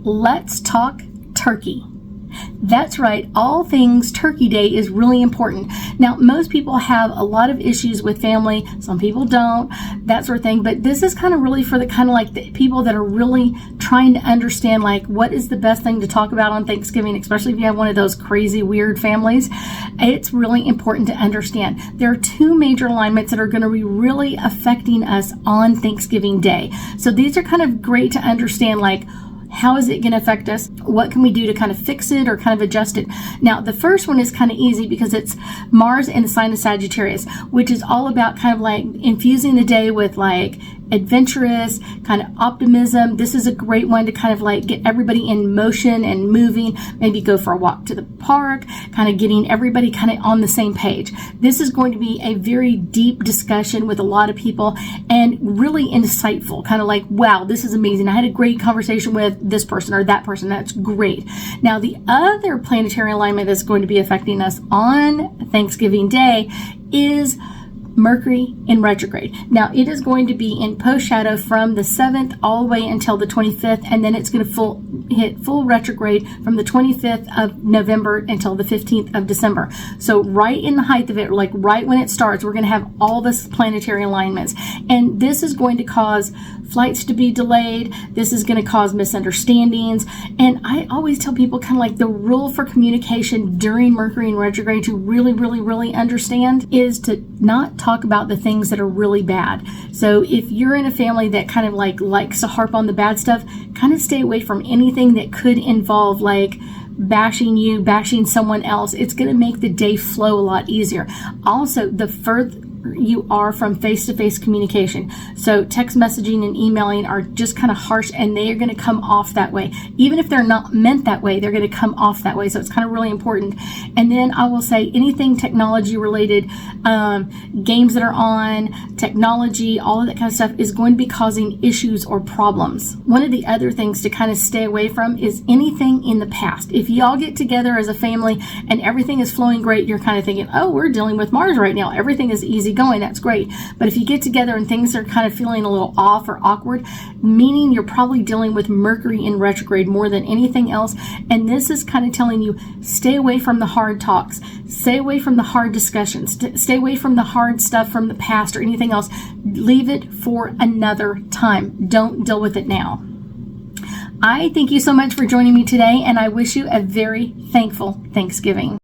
Let's talk turkey. That's right, all things Turkey Day is really important. Now, most people have a lot of issues with family, some people don't, that sort of thing, but this is kind of really for the kind of like the people that are really trying to understand like what is the best thing to talk about on Thanksgiving, especially if you have one of those crazy, weird families. It's really important to understand. There are two major alignments that are going to be really affecting us on Thanksgiving Day. So these are kind of great to understand, like, how is it going to affect us? What can we do to kind of fix it or kind of adjust it? Now, the first one is kind of easy because it's Mars in the sign of Sagittarius, which is all about kind of like infusing the day with like adventurous kind of optimism. This is a great one to kind of like get everybody in motion and moving, maybe go for a walk to the park, kind of getting everybody kind of on the same page. This is going to be a very deep discussion with a lot of people and really insightful, kind of like, wow, this is amazing. I had a great conversation with this person or that person. That's great. Now, the other planetary alignment that's going to be affecting us on Thanksgiving Day is Mercury in retrograde. Now, it is going to be in post shadow from the 7th all the way until the 25th, and then it's going to hit full retrograde from the 25th of November until the 15th of December. So right in the height of it, like right when it starts, we're going to have all this planetary alignments, and this is going to cause flights to be delayed. This is going to cause misunderstandings. And I always tell people kind of like the rule for communication during Mercury in retrograde to really understand is to not talk about the things that are really bad. So if you're in a family that kind of like likes to harp on the bad stuff, kind of stay away from anything that could involve like bashing you, bashing someone else. It's going to make the day flow a lot easier. Also, the further you are from face-to-face communication. So text messaging and emailing are just kind of harsh, and they are going to come off that way. Even if they're not meant that way, they're going to come off that way. So it's kind of really important. And then I will say anything technology related, games that are on, technology, all of that kind of stuff is going to be causing issues or problems. One of the other things to kind of stay away from is anything in the past. If you all get together as a family and everything is flowing great, you're kind of thinking, oh, we're dealing with Mars right now. Everything is easy going. That's great. But if you get together and things are kind of feeling a little off or awkward, meaning you're probably dealing with Mercury in retrograde more than anything else. And this is kind of telling you, stay away from the hard talks, stay away from the hard discussions, stay away from the hard stuff from the past or anything else. Leave it for another time. Don't deal with it now. I thank you so much for joining me today, and I wish you a very thankful Thanksgiving.